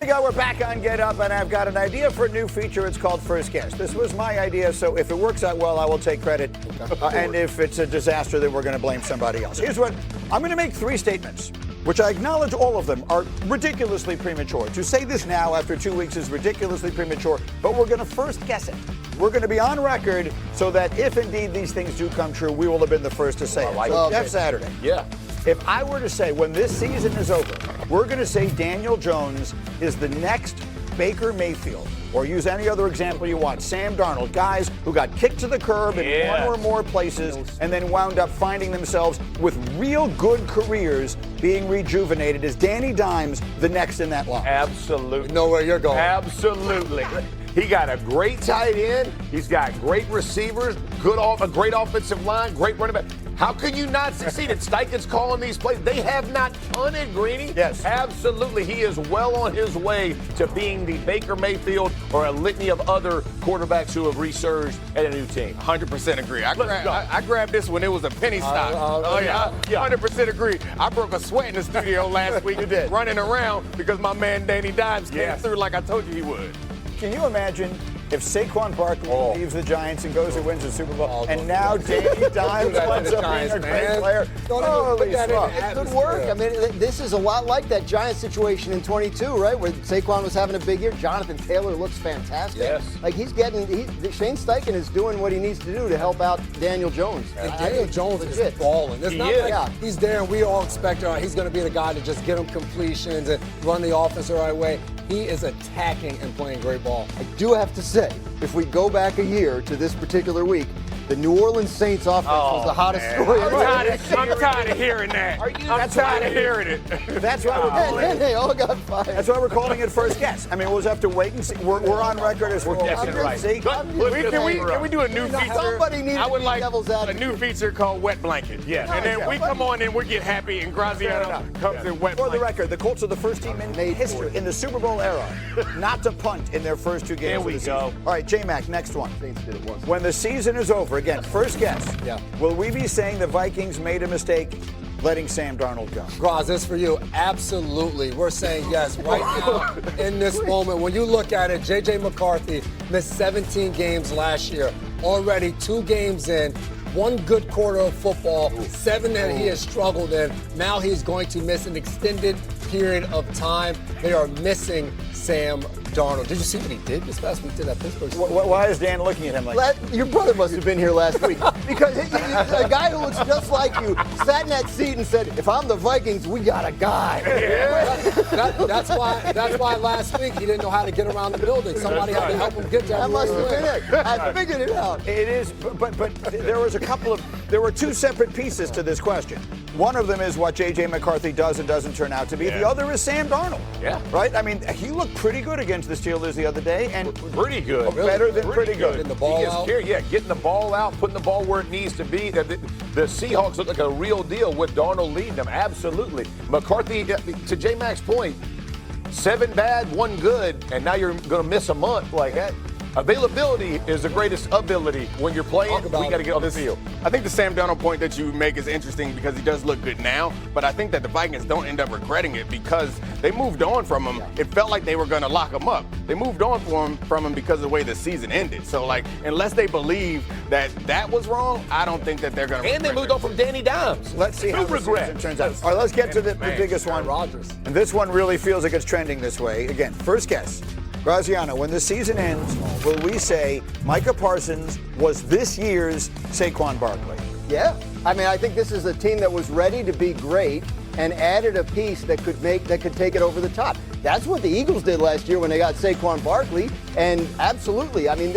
go. We're back on Get Up, and I've got an idea for a new feature. It's called First Guess. This was my idea, so if it works out well, I will take credit. And if it's a disaster, then we're going to blame somebody else. Here's what I'm going to make 3 statements, which I acknowledge all of them are ridiculously premature. To say this now after 2 weeks is ridiculously premature, but we're going to first guess it. We're going to be on record so that if indeed these things do come true, we will have been the first to say it. So Jeff Saturday. Yeah. If I were to say when this season is over, we're going to say Daniel Jones is the next Baker Mayfield, or use any other example you want, Sam Darnold, guys who got kicked to the curb in one or more places and then wound up finding themselves with real good careers being rejuvenated. Is Danny Dimes the next in that line? Absolutely. We know where you're going. Absolutely. He got a great tight end. He's got great receivers, a great offensive line, great running back. How can you not succeed? And Steichen's calling these plays. They have not punted, Greeny. Yes. Absolutely. He is well on his way to being the Baker Mayfield or a litany of other quarterbacks who have resurged at a new team. 100% agree. I grabbed this when it was a penny stock. 100% agree. I broke a sweat in the studio last week running around because my man Danny Dimes came through like I told you he would. Can you imagine if Saquon Barkley leaves the Giants and goes and wins the Super Bowl, and now Danny Dimes winds up being a great player? Holy smokes. Good work. I mean, this is a lot like that Giants situation in 22, right, where Saquon was having a big year. Jonathan Taylor looks fantastic. Yes. Like Shane Steichen is doing what he needs to do to help out Daniel Jones. And Daniel Jones is balling. It's not like he's there and we all expect he's going to be the guy to just get him completions and run the offense the right way. He is attacking and playing great ball. I do have to say, if we go back a year to this particular week, the New Orleans Saints offense was the hottest story. I'm tired of hearing that. I'm tired of hearing it. That's why we're calling it. They all got fired. That's why we're calling it First Guess. I mean, we'll just have to wait and see. We're on record as we're guessing right. See? Can we do a new feature? Somebody needs I would like a new feature called Wet Blanket. Yeah. And then we come on and we get happy and Graziano comes in Wet Blanket. For the record, the Colts are the first team in history in the Super Bowl era not to punt in their first 2 games of the season. All right, J-Mac, next one. Saints did it once. When the season is over, again, first guess. Yeah. Will we be saying the Vikings made a mistake letting Sam Darnold go? Graz, this for you. Absolutely. We're saying yes right now in this moment. When you look at it, J.J. McCarthy missed 17 games last year. Already 2 games in. 1 good quarter of football, 7 that he has struggled in. Now he's going to miss an extended period of time. They are missing Sam Darnold. Did you see what he did this past week to that Pittsburgh? Why is Dan looking at him like that? Your brother must have been here last week because a guy who looks just like you sat in that seat and said, if I'm the Vikings, we got a guy. That's why last week he didn't know how to get around the building. Somebody had to help him get there. That must have been it. I figured it out. It is, but there were 2 separate pieces to this question. One of them is what J.J. McCarthy does and doesn't turn out to be. The other is Sam Darnold. Yeah. Right? I mean, he looked pretty good against the Steelers the other day. And pretty good. Better than pretty good. Getting the ball out. Getting the ball out, putting the ball where it needs to be. The Seahawks look like a real deal with Darnold leading them. Absolutely. McCarthy, to J-Mac's point, 7 bad, 1 good, and now you're going to miss a month like that. Availability is the greatest ability when you're playing. We got to get on the field. I think the Sam Darnold point that you make is interesting because he does look good now, but I think that the Vikings don't end up regretting it because they moved on from him. It felt like they were going to lock him up. They moved on from him because of the way the season ended. So, unless they believe that was wrong, I don't think that they're going to. And they moved on from Danny Dimes. Let's see how the season turns out. All right, let's get to the biggest one. Rodgers. And this one really feels like it's trending this way. Again, first guess. Graziano, when the season ends, will we say Micah Parsons was this year's Saquon Barkley? Yeah. I mean, I think this is a team that was ready to be great and added a piece that could take it over the top. That's what the Eagles did last year when they got Saquon Barkley. And absolutely, I mean,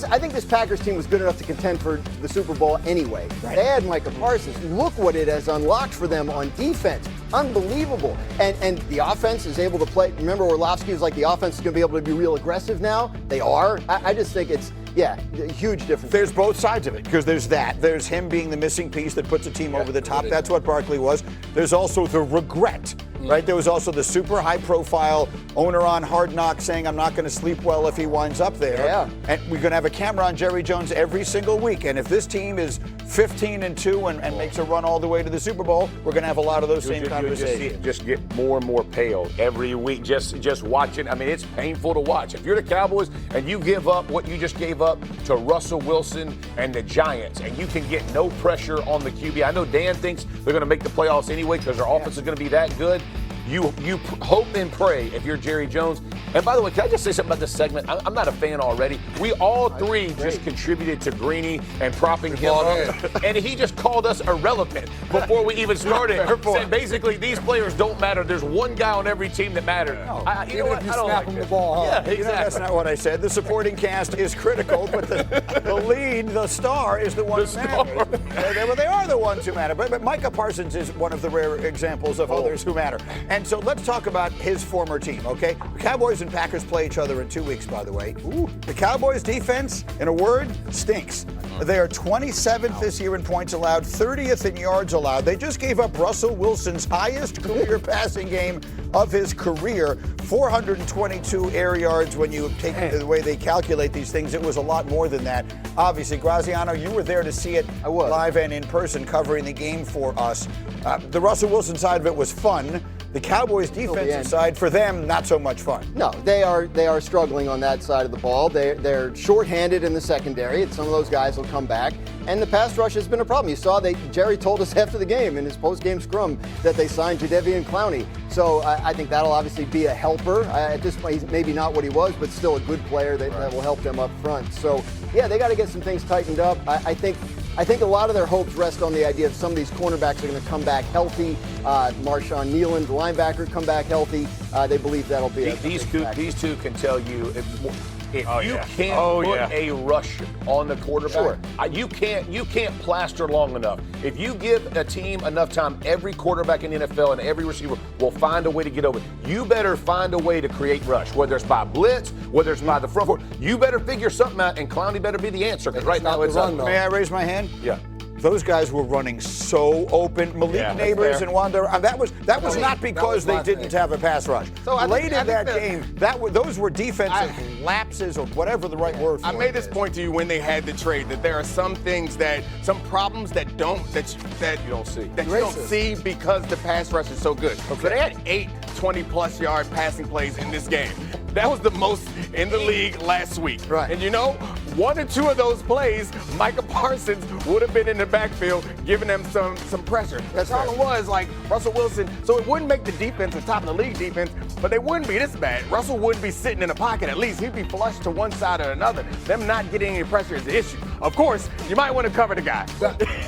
I think this Packers team was good enough to contend for the Super Bowl anyway. Right. They had Micah Parsons. Look what it has unlocked for them on defense. Unbelievable. And the offense is able to play. Remember, Orlovsky was like, the offense is going to be able to be real aggressive now. They are. I just think it's, a huge difference. There's both sides of it, because there's that. There's him being the missing piece that puts a team over the top. That's what Barkley was. There's also the regret right? There was also the super high-profile owner on Hard Knocks saying, I'm not going to sleep well if he winds up there. Yeah. And we're going to have a camera on Jerry Jones every single week. And if this team is 15-2 and makes a run all the way to the Super Bowl, we're going to have a lot of those same conversations. Just get more and more pale every week. Just watching. I mean, it's painful to watch. If you're the Cowboys and you give up what you just gave up to Russell Wilson and the Giants, and you can get no pressure on the QB. I know Dan thinks they're going to make the playoffs anyway because their offense is going to be that good. You hope and pray if you're Jerry Jones. And by the way, can I just say something about this segment? I'm not a fan already. We all three just contributed to Greeny and propping him up. And he just called us irrelevant before we even started. Said basically these players don't matter. There's one guy on every team that matters. Even if you snap him the ball, Yeah, exactly. That's not what I said. The supporting cast is critical, but the lead, the star, is the one who matters. They are the ones who matter. But Micah Parsons is one of the rare examples of others who matter. And so let's talk about his former team, okay? The Cowboys and Packers play each other in 2 weeks, by the way. The Cowboys defense, in a word, stinks. They are 27th this year in points allowed, 30th in yards allowed. They just gave up Russell Wilson's highest career passing game of his career, 422 air yards. When you take the way they calculate these things, it was a lot more than that. Obviously, Graziano, you were there to see it live and in person, covering the game for us. The Russell Wilson side of it was fun. The Cowboys' defensive side, for them, not so much fun. No, they are struggling on that side of the ball. They're shorthanded in the secondary. Some of those guys will come back. And the pass rush has been a problem. You saw Jerry told us after the game in his post-game scrum that they signed Jadeveon Clowney. So I think that'll obviously be a helper. At this point, he's maybe not what he was, but still a good player that will help them up front. So, yeah, they got to get some things tightened up. I think a lot of their hopes rest on the idea of some of these cornerbacks are going to come back healthy. Marshawn Nealon, the linebacker, come back healthy. They believe that'll be these two can tell you if you can't put a rush on the quarterback, you can't plaster long enough. If you give a team enough time, every quarterback in the NFL and every receiver will find a way to get over. You better find a way to create rush, whether it's by blitz, whether it's by the front foot. You better figure something out, and Clowney better be the answer. Because right now it's run. May I raise my hand? Yeah. Those guys were running so open. Malik Neighbors and Wanda. That was not because they didn't have a pass rush. So late in that game, those were defensive lapses or whatever the right word for it. I made this point to you when they had the trade that there are some things some problems that you don't see because the pass rush is so good. So they had 8 20-plus yard passing plays in this game. That was the most in the league last week. Right. And 1 or 2 of those plays, Micah Parsons would have been in the backfield giving them some pressure. The problem was, Russell Wilson, so it wouldn't make the defense the top of the league defense, but they wouldn't be this bad. Russell wouldn't be sitting in the pocket at least. He'd be flushed to one side or another. Them not getting any pressure is the issue. Of course, you might want to cover the guy.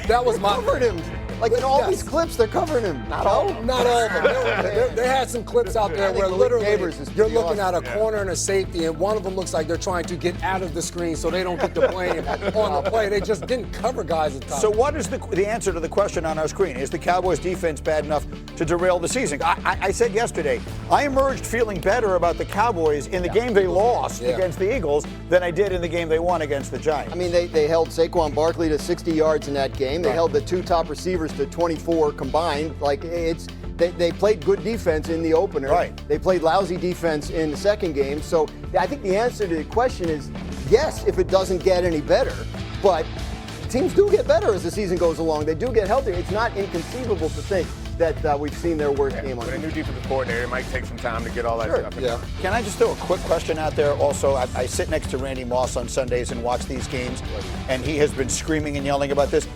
That was my... covered him. In all these clips, they're covering him. Not all of them. They had some clips out there where literally you're looking at a corner and a safety, and one of them looks like they're trying to get out of the screen so they don't get the blame on the play. They just didn't cover guys at times. So what is the answer to the question on our screen? Is the Cowboys' defense bad enough to derail the season? I said yesterday, I emerged feeling better about the Cowboys in the game they lost against the Eagles than I did in the game they won against the Giants. I mean, they held Saquon Barkley to 60 yards in that game. They held the 2 top receivers to 24 combined. They played good defense in the opener. Right. They played lousy defense in the second game. So I think the answer to the question is yes, if it doesn't get any better. But teams do get better as the season goes along. They do get healthier. It's not inconceivable to think that we've seen their worst game on. With a new defensive coordinator, it might take some time to get all that stuff. Yeah. Can I just throw a quick question out there? Also, I sit next to Randy Moss on Sundays and watch these games, and he has been screaming and yelling about this.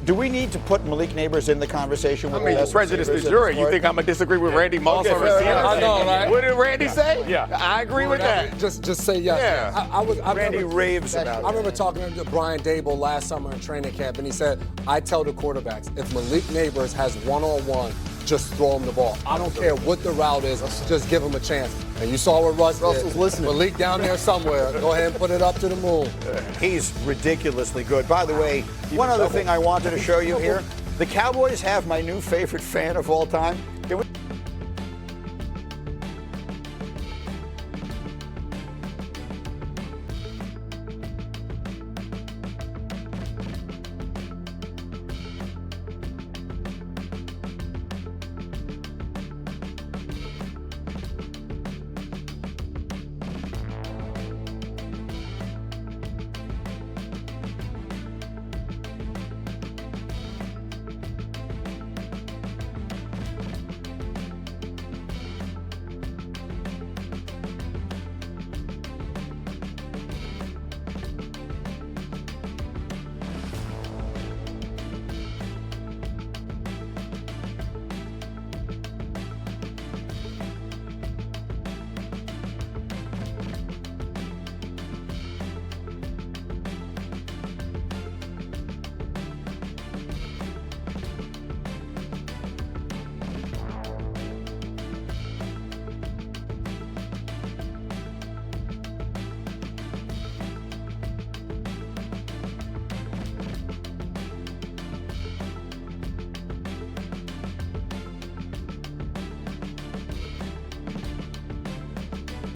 Do we need to put Malik Neighbors in the conversation? I mean, prejudice the jury. You think I'm going to disagree with Randy Moss on receivers? I know, right? What did Randy say? Yeah. I agree with that. Just say yes. Yeah. Randy raves about it. I remember talking to Brian Dable last summer in training camp, and he said, I tell the quarterbacks, if Malik Neighbors has one-on-one, just throw him the ball. I don't care what the route is, just give him a chance. And you saw what Russell's listening. Malik down there somewhere. Go ahead and put it up to the moon. He's ridiculously good. By the way, one other thing I wanted to show you here. The Cowboys have my new favorite fan of all time. Can we